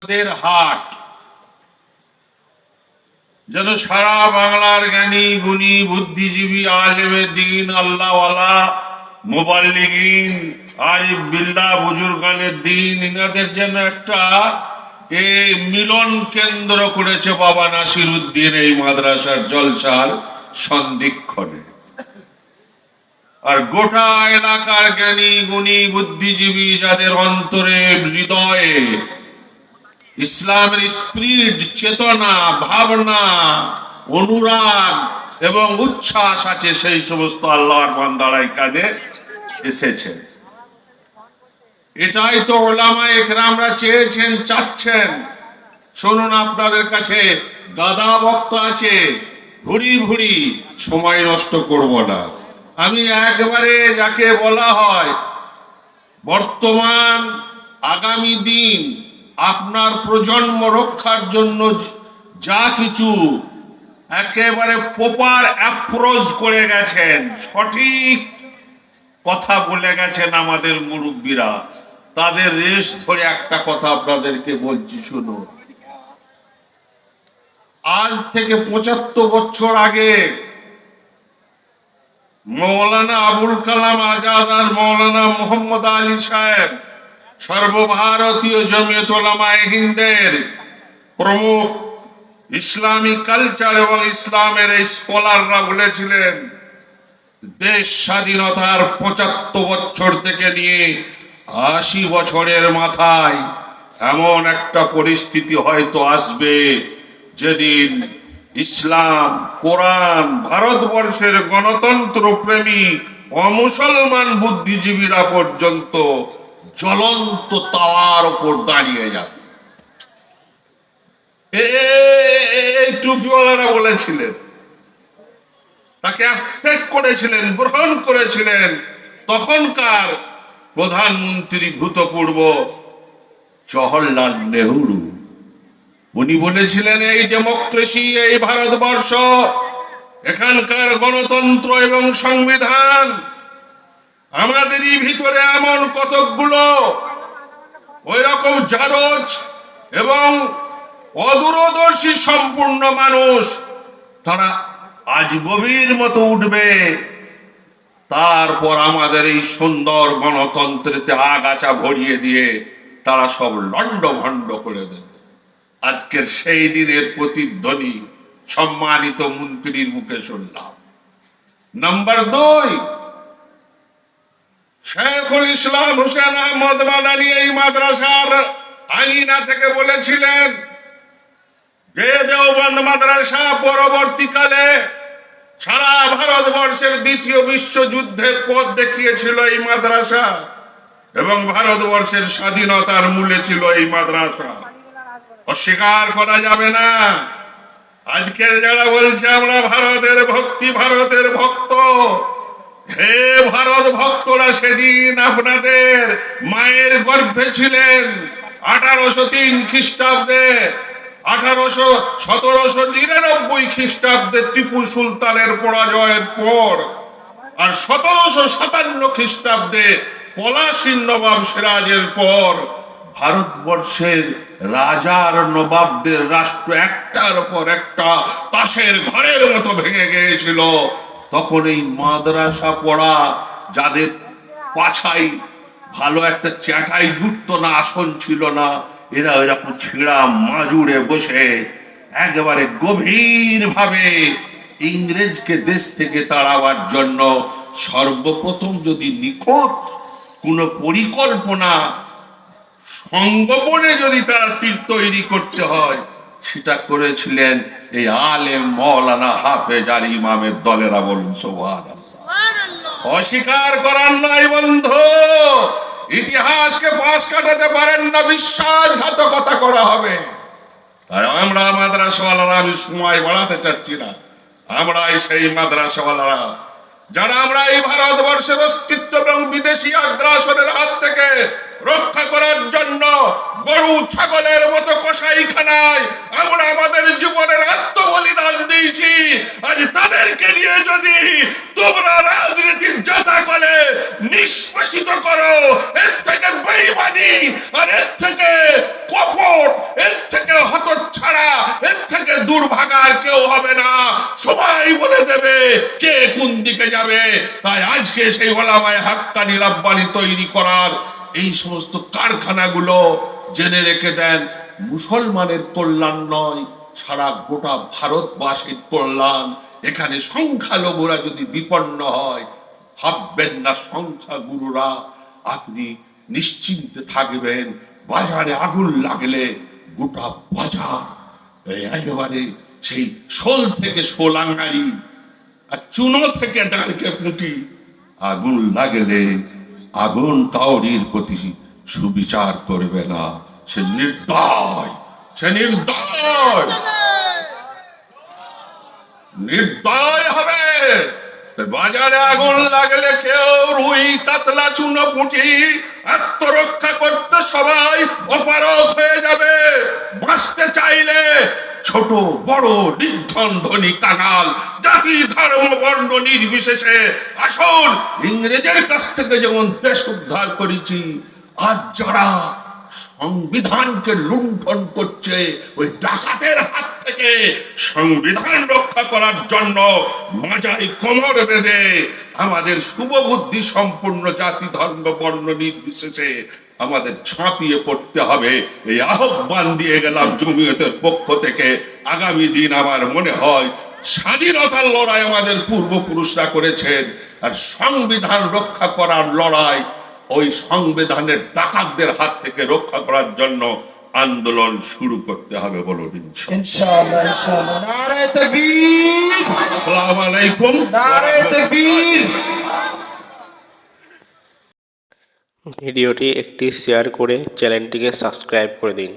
হাট যেন সারা বাংলার জ্ঞানী গুণী বুদ্ধিজীবী আলেমে দ্বীন আল্লাহওয়ালা মুবাল্লিগিন আরিফ বিল্লাহ বুজুর্গানের দ্বীন ইনাদের যেন একটা এই মিলন কেন্দ্র করেছে বাবা নাসিরউদ্দিন এই মাদ্রাসার জলসার সন্ধিক্ষণে। আর গোটা এলাকার জ্ঞানী গুণী বুদ্ধিজীবী যাদের অন্তরে হৃদয়ে ইসলামের স্পিরিট, চেতনা, ভাবনা, অনুরাগ এবং উচ্ছ্বাস আছে, সেই সমস্ত আল্লাহর বান্দারা এখানে এসেছেন। এটাই তো উলামায়ে কেরামরা চেয়েছেন, চাচ্ছেন। শুনুন, আপনাদের কাছে গাদা বক্তা আছে, ভুরি ভুরি সময় নষ্ট করব না। আমি একবারে যাকে বলা হয় বর্তমান আগামী দিন আপনার প্রজন্ম রক্ষার জন্য যা কিছু একেবারে প্রপার অ্যাপ্রোচ করে গেছেন, সঠিক কথা বলে গেছেন আমাদের মুরব্বীরা, তাদের রেশ ধরে একটা কথা আপনাদেরকে বলছি, শুনুন। আজ থেকে ৭৫ বছর আগে মৌলানা আবুল কালাম আজাদ আর মৌলানা মোহাম্মদ আলী সাহেব সর্বভারতীয় জমিয়ত উলামায়ে হিন্দের প্রমুখ ইসলামী কালচার এবং ইসলামের এই স্কলাররা বলেছিলেন, দেশ স্বাধীনতার ৭৫ বছর থেকে নিয়ে ৮০ বছরের মাথায় এমন একটা পরিস্থিতি হয়তো আসবে যেদিন ইসলাম, কোরআন, ভারতবর্ষের গণতন্ত্র প্রেমী অমুসলমান বুদ্ধিজীবীরা পর্যন্ত জ্বলন্ত তাওয়ার উপর দাঁড়িয়ে যাবে। এই টুপিওয়ালারা বলেছিলেন, তাকে অ্যাকসেপ্ট করেছিলেন, গ্রহণ করেছিলেন তখনকার প্রধানমন্ত্রী ভূতপূর্ব জওহরলাল নেহরু। উনি বলেছিলেন, এই ডেমোক্রেসি, এই ভারতবর্ষ, এখানকার গণতন্ত্র এবং সংবিধান, আমাদেরই ভিতরে এমন কতকগুলো ওই রকম জারজ এবং অদূরদর্শী সম্পূর্ণ মানুষ, তারা আজ গভীর মতো উঠবে, তারপর আমাদের এই সুন্দর গণতন্ত্রেতে আগাছা ভরিয়ে দিয়ে তারা সব লন্ডভন্ড করে দেবে। আজকের সেই দিনের প্রতিধ্বনি সম্মানিত মন্ত্রীর মুখে শুনলাম। নাম্বার ২, শেখুল ইসলাম হুসেন আহমদ মাদানী এই মাদ্রাসার আঙিনা থেকে বলেছিলেন যে দেওবন্দ মাদ্রাসা পরবর্তীকালে সারা ভারতবর্ষের দ্বিতীয় বিশ্বযুদ্ধের পথ দেখিয়েছিল এই মাদ্রাসা, এবং ভারতবর্ষের স্বাধীনতার মূলে ছিল এই মাদ্রাসা। অস্বীকার করা যাবে না। আজকের যারা বলছে আমরা ভারতের ভক্তি, ভারতের ভক্ত, হে ভারত ভক্তরা, সেদিন আপনাদের মায়ের গর্ভে ছিলেন ১৮০৩ খ্রিস্টাব্দে, ১৭৯৯ খ্রিস্টাব্দে টিপু সুলতানের পরাজয়ের পর, আর ১৭৫৭ খ্রিস্টাব্দে পলাশীর নবাব সিরাজের পর ভারতবর্ষের রাজার নবাবদের রাষ্ট্র একটার পর একটা তাসের ঘরের মতো ভেঙে গিয়েছিল। তখন এই মাদ্রাসা পড়া যাদের পাছাই ভালো একটা চ্যাটাই জুটত না, আসন ছিল না, এরা এরকম ছিঁড়া মাজুড়ে বসে একেবারে গভীর ভাবে ইংরেজকে দেশ থেকে তাড়াবার জন্য সর্বপ্রথম যদি নিখুঁত কোনো পরিকল্পনা সংগোপনে যদি তারা তীর তৈরি করতে হয়, সেটা করেছিলেন এই আলেম মৌলানা হাফেজ আর ইমামের দলেরা। বলুন সুবহানাল্লাহ। অস্বীকার করার নাই বন্ধু, ইতিহাসকে পাশ কাটাতে পারেন না, বিশ্বাসঘাতকতা করা হবে। আর আমরা মাদ্রাসাওয়ালারা, আমি সময় বাড়াতে চাচ্ছি না, আমরা সেই মাদ্রাসাওয়ালারা যারা আমরা এই ভারতবর্ষের অস্তিত্ব এবং বিদেশি আগ্রাসনের হাত থেকে রক্ষা করার জন্য গরু ছাগলের মতো কসাইখানায় আমরা আমাদের জীবনের আত্মবলিদান দিয়েছি। আজ তাদেরকে নিয়ে যদি তোমরা রাজনীতির যাতা করে নিষ্পেষিত করো, এর থেকে বেঈমানি আর এর থেকে কপট, কে কোন দিকে যাবে। তাই আজকে সেই ওলামায়ে হাক্কানি রাব্বানি তৈরি করার এই সমস্ত কারখানাগুলো জেনে রেখে দেন, মুসলমানের কল্যাণ নয়, সারা গোটা ভারতবাসীর কল্যাণ। এখানে সংখ্যালঘুরা যদি বিপন্ন হয়, ভাববেন না সংখ্যাগুরুরা, আপনি নিশ্চিন্তে থাকবেন। বাজারে আগুন লাগলে গোটা বাজার একেবারে সেই শোল থেকে শোলাঙ্গারি আর চুনো থেকে ডালকে পুঁটি, আগুন লাগলে আগুন কাউরির প্রতি সুবিচার করবে না। সে নির্দয়, সে নির্দয়, নির্দয় হবে। বাজারে আগুন লাগলে কেউ রুই কাতলা চুনো পুঁটি আত্মরক্ষা করতে সবাই অপারগ হয়ে যাবে। বাঁচতে চাইলে ছোট বড় নির্ধন ধনী কাঙাল জাতি ধর্ম বর্ণ নির্বিশেষে আসুন। ইংরেজের কাছ থেকে যেমন দেশ উদ্ধার করেছি, আজ যারা সংবিধানকে লুণ্ঠন করছে, ওই ডাকাতের হাত থেকে সংবিধান রক্ষা করার জন্য মাজায় কোমর বেঁধে আমাদের শুভবুদ্ধি সম্পূর্ণ জাতি ধর্ম বর্ণ নির্বিশেষে আমাদের ঝাঁপিয়ে পড়তে হবে। এই আহ্বান দিয়ে গেলাম জমিয়তের পক্ষ থেকে। আগামী দিন আমার মনে হয় স্বাধীনতার লড়াই আমাদের পূর্বপুরুষরা করেছেন, আর সংবিধান রক্ষা করার লড়াই ওই সংবিধানের ডাকাতদের হাত থেকে রক্ষা করার জন্য আন্দোলন শুরু করতে হবে। বলুন ইনশাআল্লাহ, ইনশাআল্লাহ। নারে তাকবীর, আসসালামু আলাইকুম। নারে তাকবীর। ভিডিওটি একটি শেয়ার করে চ্যানেলটিকে সাবস্ক্রাইব করে দিন।